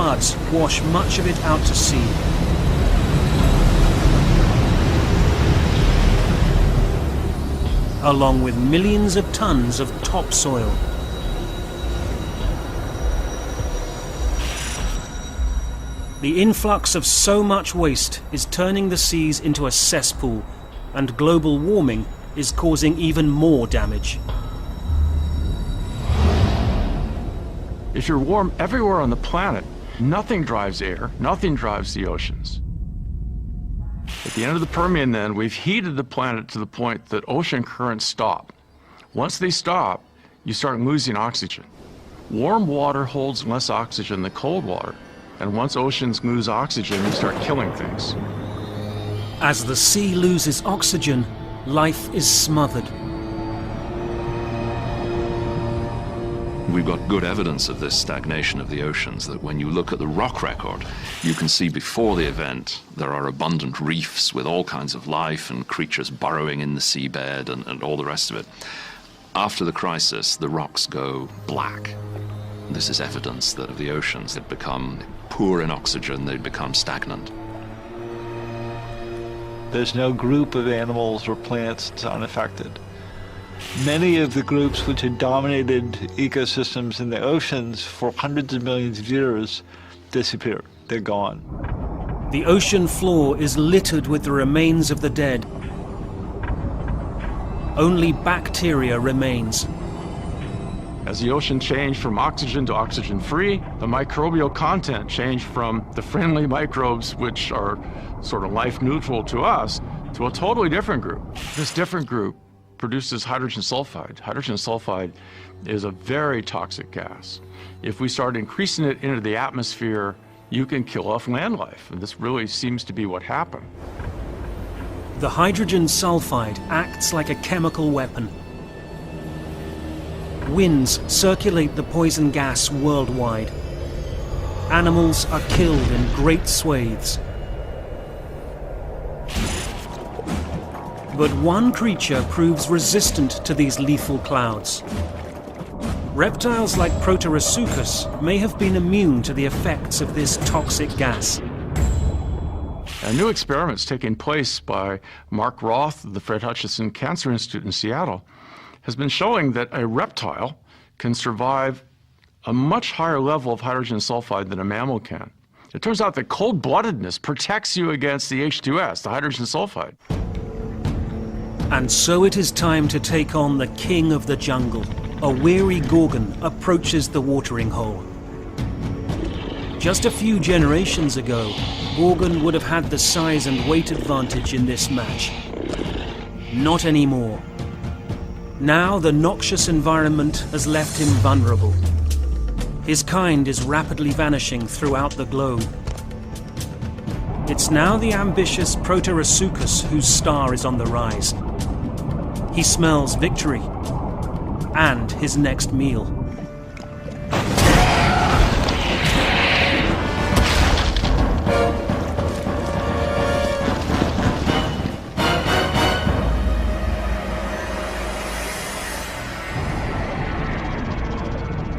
floods wash much of it out to sea. Along with millions of tons of topsoil. The influx of so much waste is turning the seas into a cesspool, and global warming is causing even more damage. If you're warm everywhere on the planet, nothing drives air, nothing drives the oceans. At the end of the Permian then, we've heated the planet to the point that ocean currents stop. Once they stop, you start losing oxygen. Warm water holds less oxygen than cold water. And once oceans lose oxygen, you start killing things. As the sea loses oxygen, life is smothered. We've got good evidence of this stagnation of the oceans, that when you look at the rock record, you can see before the event there are abundant reefs with all kinds of life and creatures burrowing in the seabed and all the rest of it. After the crisis, the rocks go black. This is evidence that the oceans had become poor in oxygen, they'd become stagnant. There's no group of animals or plants that's unaffected. Many of the groups which had dominated ecosystems in the oceans for hundreds of millions of years disappeared. They're gone. The ocean floor is littered with the remains of the dead. Only bacteria remains. As the ocean changed from oxygen to oxygen-free, the microbial content changed from the friendly microbes, which are sort of life-neutral to us, to a totally different group. This different group produces hydrogen sulfide. Hydrogen sulfide is a very toxic gas. If we start increasing it into the atmosphere, you can kill off land life, and this really seems to be what happened. The hydrogen sulfide acts like a chemical weapon. Winds circulate the poison gas worldwide. Animals are killed in great swathes. But one creature proves resistant to these lethal clouds. Reptiles like Proterosuchus may have been immune to the effects of this toxic gas. A new experiment's taking place by Mark Roth of the Fred Hutchinson Cancer Institute in Seattle has been showing that a reptile can survive a much higher level of hydrogen sulfide than a mammal can. It turns out that cold-bloodedness protects you against the H2S, the hydrogen sulfide. And so it is time to take on the king of the jungle. A weary Gorgon approaches the watering hole. Just a few generations ago, Gorgon would have had the size and weight advantage in this match. Not anymore. Now the noxious environment has left him vulnerable. His kind is rapidly vanishing throughout the globe. It's now the ambitious Proterosuchus whose star is on the rise. He smells victory and his next meal.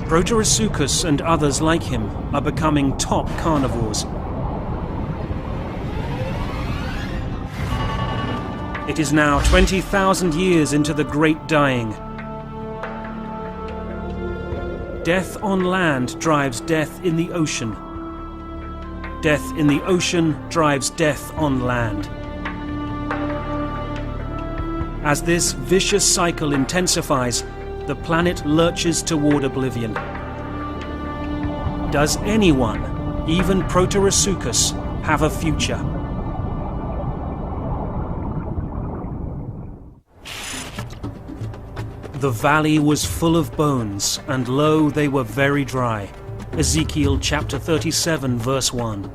Proterosuchus and others like him are becoming top carnivores. It is now 20,000 years into the Great Dying. Death on land drives death in the ocean. Death in the ocean drives death on land. As this vicious cycle intensifies, the planet lurches toward oblivion. Does anyone, even Proterosuchus, have a future? The valley was full of bones, and lo, they were very dry. Ezekiel chapter 37, verse 1.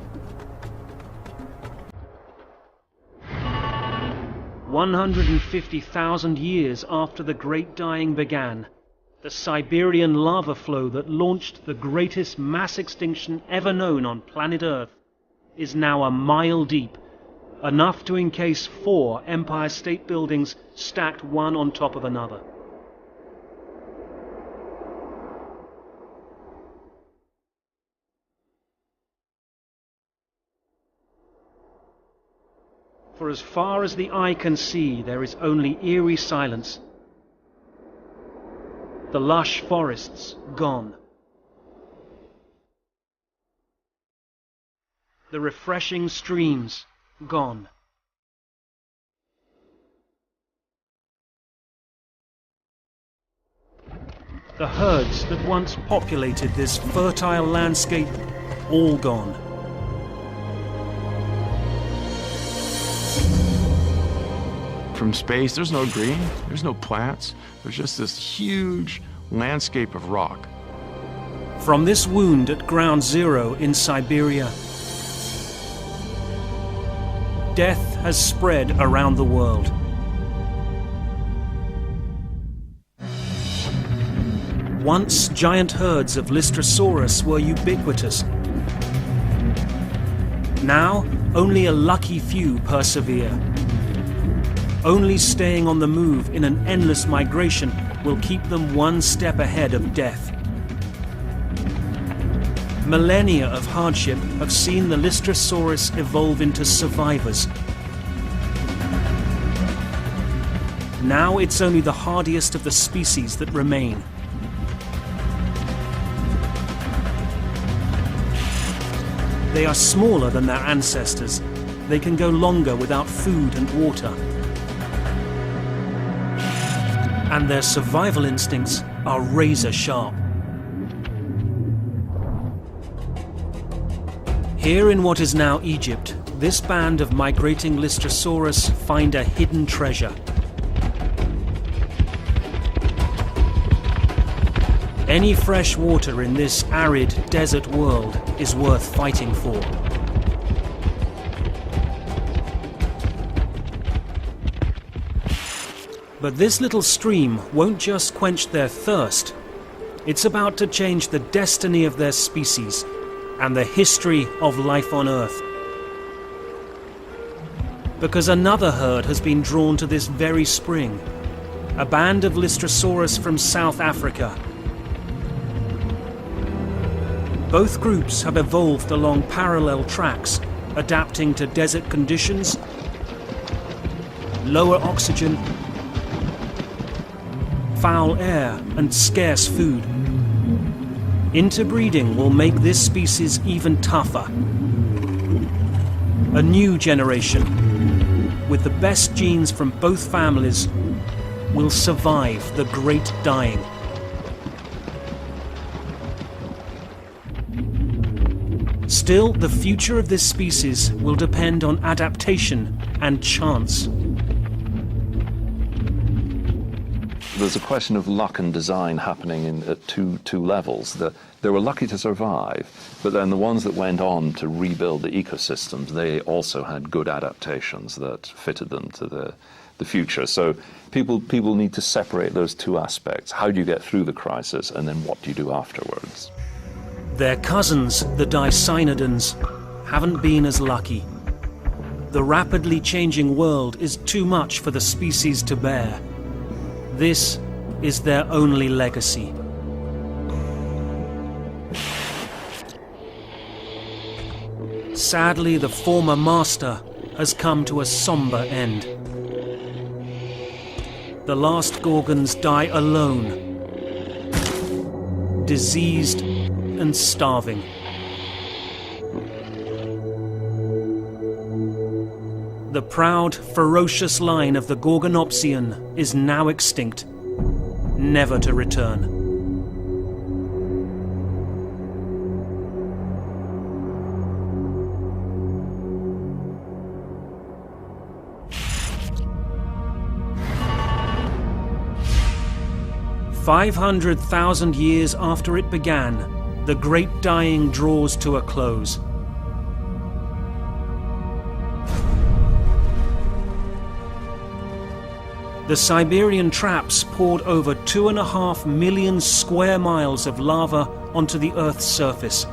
150,000 years after the Great Dying began, the Siberian lava flow that launched the greatest mass extinction ever known on planet Earth is now a mile deep, enough to encase 4 Empire State Buildings stacked one on top of another. For as far as the eye can see, there is only eerie silence. The lush forests gone. The refreshing streams gone. The herds that once populated this fertile landscape, all gone. From space, there's no green, there's no plants, there's just this huge landscape of rock. From this wound at Ground Zero in Siberia, death has spread around the world. Once giant herds of Lystrosaurus were ubiquitous. Now, only a lucky few persevere. Only staying on the move in an endless migration will keep them one step ahead of death. Millennia of hardship have seen the Lystrosaurus evolve into survivors. Now it's only the hardiest of the species that remain. They are smaller than their ancestors. They can go longer without food and water. And their survival instincts are razor sharp. Here in what is now Egypt, this band of migrating Lystrosaurus find a hidden treasure. Any fresh water in this arid desert world is worth fighting for. But this little stream won't just quench their thirst. It's about to change the destiny of their species and the history of life on Earth. Because another herd has been drawn to this very spring. A band of Lystrosaurus from South Africa. Both groups have evolved along parallel tracks, adapting to desert conditions, lower oxygen, foul air, and scarce food. Interbreeding will make this species even tougher. A new generation, with the best genes from both families, will survive the great dying. Still, the future of this species will depend on adaptation and chance. There's a question of luck and design happening at two levels. They were lucky to survive, but then the ones that went on to rebuild the ecosystems, they also had good adaptations that fitted them to the future. So people need to separate those two aspects. How do you get through the crisis, and then what do you do afterwards? Their cousins, the Dicynodons, haven't been as lucky. The rapidly changing world is too much for the species to bear. This is their only legacy. Sadly, the former master has come to a somber end. The last Gorgons die alone, diseased and starving. The proud, ferocious line of the Gorgonopsian is now extinct, never to return. "500,000 years after it began, the great dying draws to a close. The Siberian traps poured over 2.5 million square miles of lava onto the Earth's surface.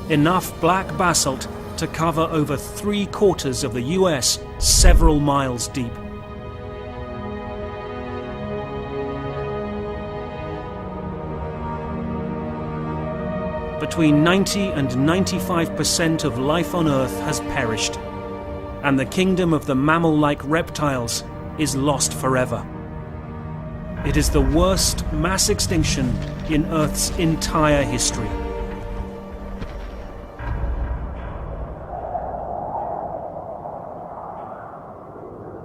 Enough black basalt to cover over 3/4 of the US, several miles deep. between 90 and 95% of life on Earth has perished, and the kingdom of the mammal-like reptiles is lost forever. It is the worst mass extinction in Earth's entire history.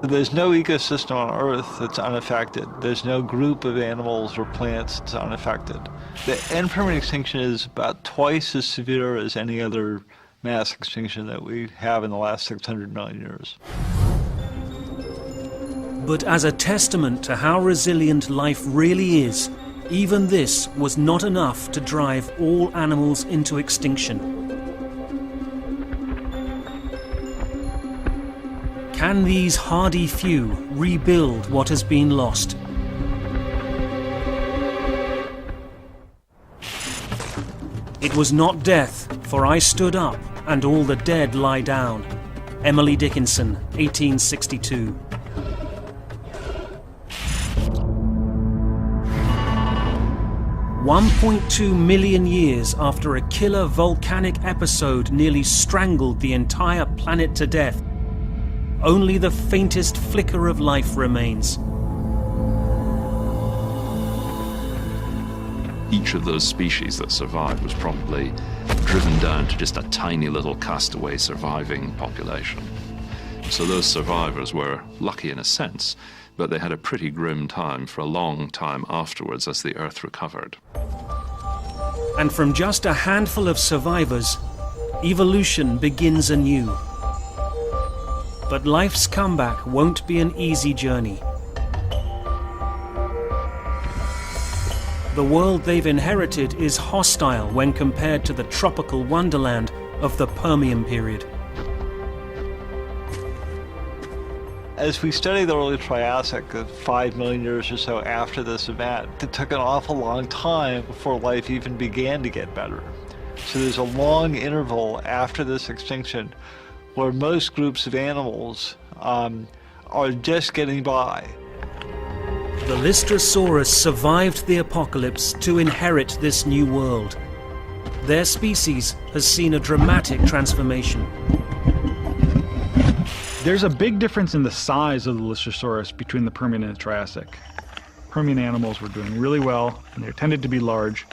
There's no ecosystem on Earth that's unaffected. There's no group of animals or plants that's unaffected. The end permanent extinction is about twice as severe as any other mass extinction that we have in the last 600 million years. But as a testament to how resilient life really is, even this was not enough to drive all animals into extinction. Can these hardy few rebuild what has been lost? It was not death, for I stood up, and all the dead lie down. Emily Dickinson, 1862. $1.2 million years after a killer volcanic episode nearly strangled the entire planet to death, only the faintest flicker of life remains. Each of those species that survived was probably driven down to just a tiny little castaway surviving population. So those survivors were lucky in a sense, but they had a pretty grim time for a long time afterwards as the Earth recovered. And from just a handful of survivors, evolution begins anew. But life's comeback won't be an easy journey. The world they've inherited is hostile when compared to the tropical wonderland of the Permian period. As we study the early Triassic, 5 million years or so after this event, it took an awful long time before life even began to get better. So there's a long interval after this extinction where most groups of animals are just getting by. The Lystrosaurus survived the apocalypse to inherit this new world. Their species has seen a dramatic transformation. There's a big difference in the size of the Lystrosaurus between the Permian and the Triassic. Permian animals were doing really well, and they tended to be large,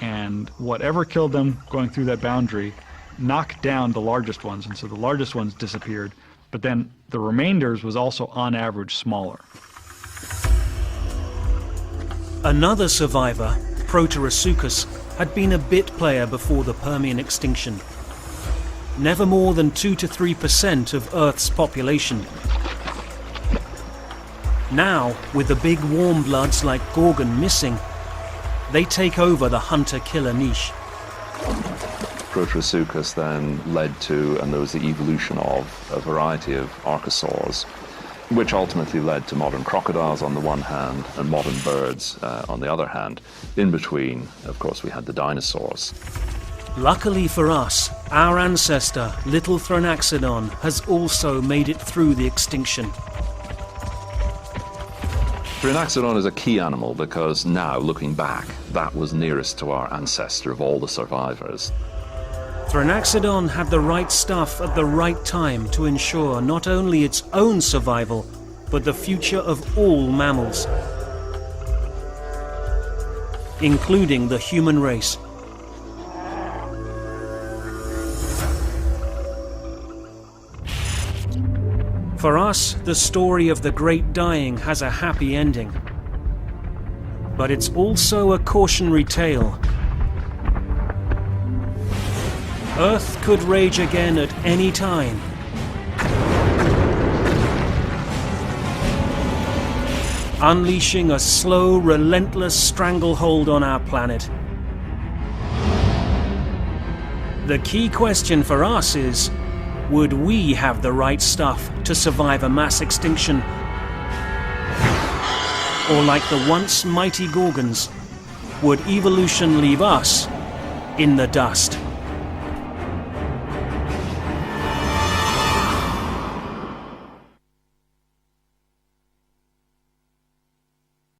and whatever killed them going through that boundary knocked down the largest ones, and so the largest ones disappeared, but then the remainders was also on average smaller. Another survivor, Proterosuchus, had been a bit player before the Permian extinction. Never more than 2 to 3% of Earth's population. Now, with the big warm bloods like Gorgon missing, they take over the hunter-killer niche. Proterosuchus then led to, and there was the evolution of, a variety of archosaurs, which ultimately led to modern crocodiles on the one hand and modern birds on the other hand. In between, of course, we had the dinosaurs. Luckily for us, our ancestor, Little Thronaxodon, has also made it through the extinction. Thronaxodon is a key animal because now, looking back, that was nearest to our ancestor of all the survivors. Thronaxodon had the right stuff at the right time to ensure not only its own survival, but the future of all mammals, including the human race. For us, the story of the Great Dying has a happy ending. But it's also a cautionary tale. Earth could rage again at any time. Unleashing a slow, relentless stranglehold on our planet. The key question for us is, would we have the right stuff to survive a mass extinction? Or like the once mighty Gorgons, would evolution leave us in the dust?